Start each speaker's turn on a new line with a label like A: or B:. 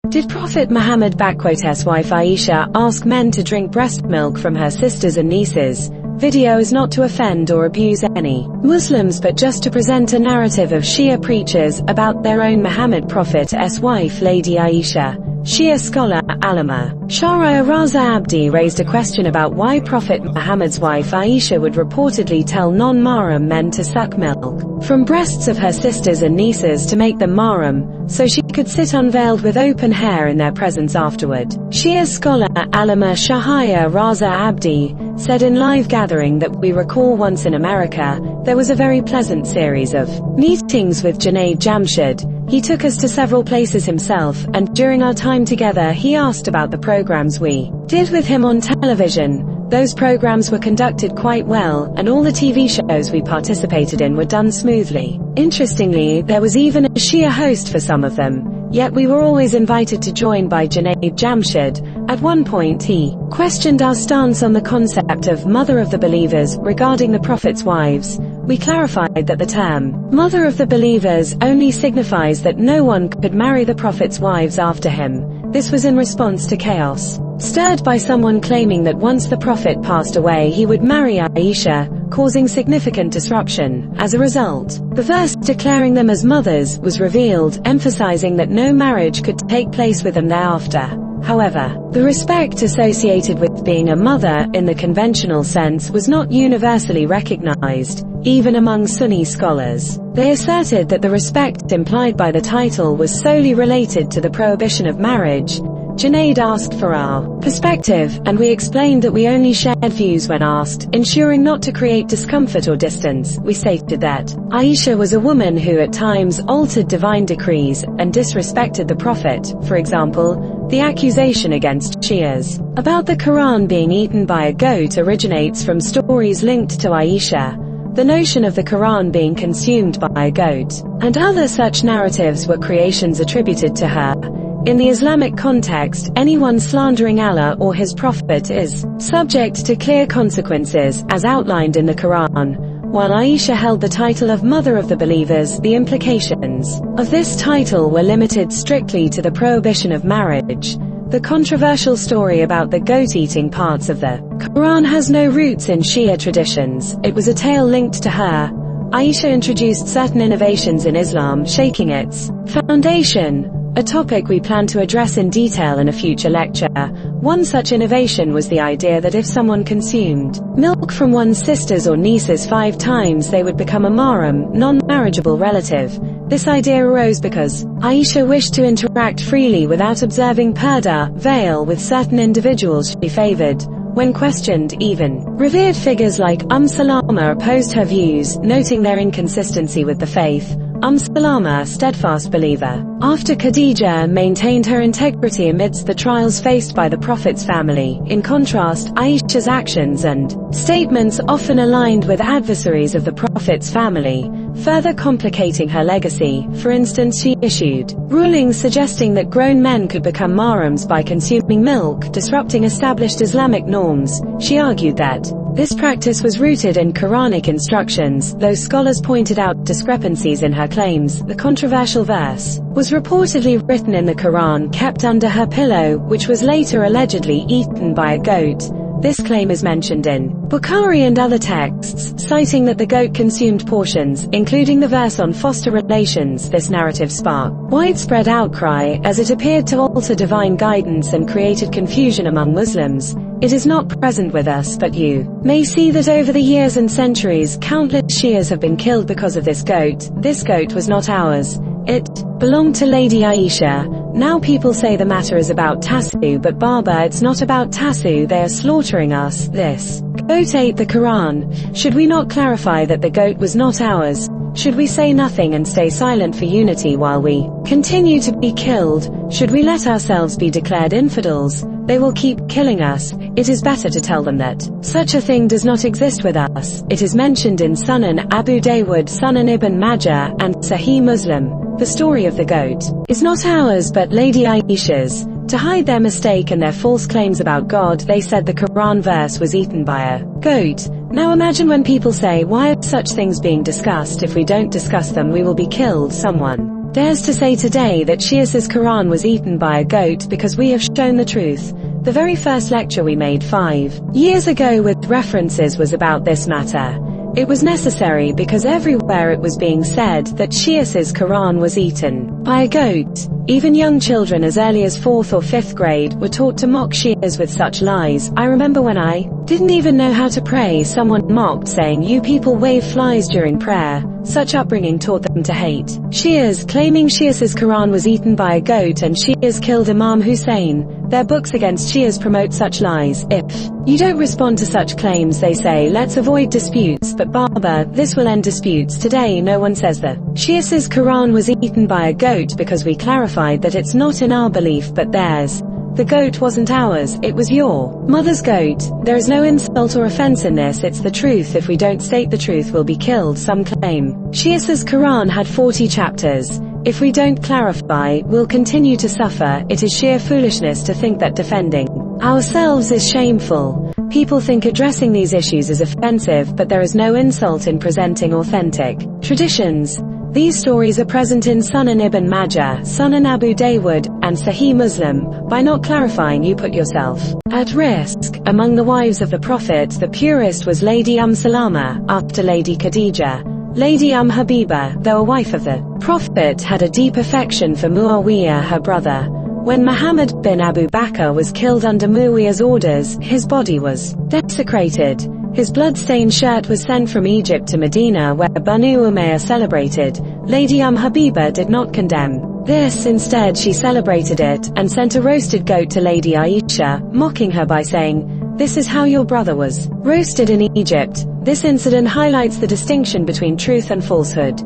A: Did Prophet Muhammad s wife Aisha ask men to drink breast milk from her sisters and nieces? Video is not to offend or abuse any Muslims but just to present a narrative of Shia preachers about their own Muhammad Prophet's wife Lady Aisha. Shia scholar Allama Shahriar Raza Abdi raised a question about why Prophet Muhammad's wife Aisha would reportedly tell non-Mahram men to suck milk from breasts of her sisters and nieces to make them Mahram, so she could sit unveiled with open hair in their presence afterward. Shia scholar Allama Shahriar Raza Abdi said in live gathering that we recall once in America, there was a very pleasant series of meetings with Junaid Jamshid. He took us to several places himself, and during our time together he asked about the programs we did with him on television. Those programs were conducted quite well, and all the TV shows we participated in were done smoothly. Interestingly, there was even a Shia host for some of them, yet we were always invited to join by Junaid Jamshid. At one point he questioned our stance on the concept of mother of the believers regarding the Prophet's wives. We clarified that the term mother of the believers only signifies that no one could marry the Prophet's wives after him. This was in response to chaos stirred by someone claiming that once the Prophet passed away he would marry Aisha, causing significant disruption. As a result, the verse declaring them as mothers was revealed, emphasizing that no marriage could take place with them thereafter. However, the respect associated with being a mother in the conventional sense was not universally recognized, even among Sunni scholars. They asserted that the respect implied by the title was solely related to the prohibition of marriage. Junaid asked for our perspective, and we explained that we only shared views when asked, ensuring not to create discomfort or distance. We stated that Aisha was a woman who at times altered divine decrees and disrespected the Prophet. For example, the accusation against Shias about the Quran being eaten by a goat originates from stories linked to Aisha. The notion of the Quran being consumed by a goat and other such narratives were creations attributed to her. In the Islamic context, anyone slandering Allah or his Prophet is subject to clear consequences, as outlined in the Quran. While Aisha held the title of Mother of the Believers, the implications of this title were limited strictly to the prohibition of marriage. The controversial story about the goat-eating parts of the Quran has no roots in Shia traditions. It was a tale linked to her. Aisha introduced certain innovations in Islam, shaking its foundation, a topic we plan to address in detail in a future lecture. One such innovation was the idea that if someone consumed milk from one's sisters or nieces 5 times they would become a mahram, non-marriageable relative. This idea arose because Aisha wished to interact freely without observing purdah, veil, with certain individuals she favored. When questioned, even revered figures like Salama opposed her views, noting their inconsistency with the faith. Salama, steadfast believer, after Khadija maintained her integrity amidst the trials faced by the Prophet's family. In contrast, Aisha's actions and statements often aligned with adversaries of the Prophet's family, further complicating her legacy. For instance, she issued rulings suggesting that grown men could become mahrams by consuming milk, disrupting established Islamic norms. She argued that this practice was rooted in Quranic instructions, though scholars pointed out discrepancies in her claims. The controversial verse was reportedly written in the Quran, kept under her pillow, which was later allegedly eaten by a goat. This claim is mentioned in Bukhari and other texts, citing that the goat consumed portions, including the verse on foster relations. This narrative sparked widespread outcry, as it appeared to alter divine guidance and created confusion among Muslims. It is not present with us, but you may see that over the years and centuries, countless Shias have been killed because of this goat. This goat was not ours. It belonged to Lady Aisha. Now people say the matter is about Tasu, but Baba, it's not about Tasu, they are slaughtering us. This goat ate the Quran. Should we not clarify that the goat was not ours? Should we say nothing and stay silent for unity while we continue to be killed? Should we let ourselves be declared infidels? They will keep killing us. It is better to tell them that such a thing does not exist with us. It is mentioned in Sunan Abu Dawud, Sunan Ibn Majah, and Sahih Muslim. The story of the goat is not ours but Lady Aisha's. To hide their mistake and their false claims about God, they said the Quran verse was eaten by a goat. Now imagine when people say, why are such things being discussed? If we don't discuss them we will be killed. Someone dares to say today that Shias's Quran was eaten by a goat because we have shown the truth. The very first lecture we made 5 years ago with references was about this matter. It was necessary because everywhere it was being said that Shias's Quran was eaten by a goat. Even young children as early as 4th or 5th grade were taught to mock Shias with such lies. I remember when I didn't even know how to pray, someone mocked saying, "You people wave flies during prayer." Such upbringing taught them to hate Shias, claiming Shias's Quran was eaten by a goat and Shias killed Imam Hussein. Their books against Shias promote such lies. If you don't respond to such claims, they say, let's avoid disputes, but Baba, this will end disputes. Today no one says that Shias's Quran was eaten by a goat because we clarified that it's not in our belief but theirs. The goat wasn't ours, it was your mother's goat. There is no insult or offense in this, it's the truth. If we don't state the truth, we'll be killed, some claim. Shias's Quran had 40 chapters. If we don't clarify, we'll continue to suffer. It is sheer foolishness to think that defending ourselves is shameful. People think addressing these issues is offensive, but there is no insult in presenting authentic traditions. These stories are present in Sunan Ibn Majah, Sunan Abu Dawud, and Sahih Muslim. By not clarifying, you put yourself at risk. Among the wives of the Prophet, the purest was Lady Salama, after Lady Khadija. Lady Habiba, though a wife of the Prophet, had a deep affection for Muawiyah, her brother. When Muhammad bin Abu Bakr was killed under Muawiyah's orders, his body was desecrated. His blood-stained shirt was sent from Egypt to Medina, where Banu Umayyah celebrated. Lady Habiba did not condemn this. Instead, she celebrated it, and sent a roasted goat to Lady Ayesha, mocking her by saying, "This is how your brother was roasted in Egypt." This incident highlights the distinction between truth and falsehood.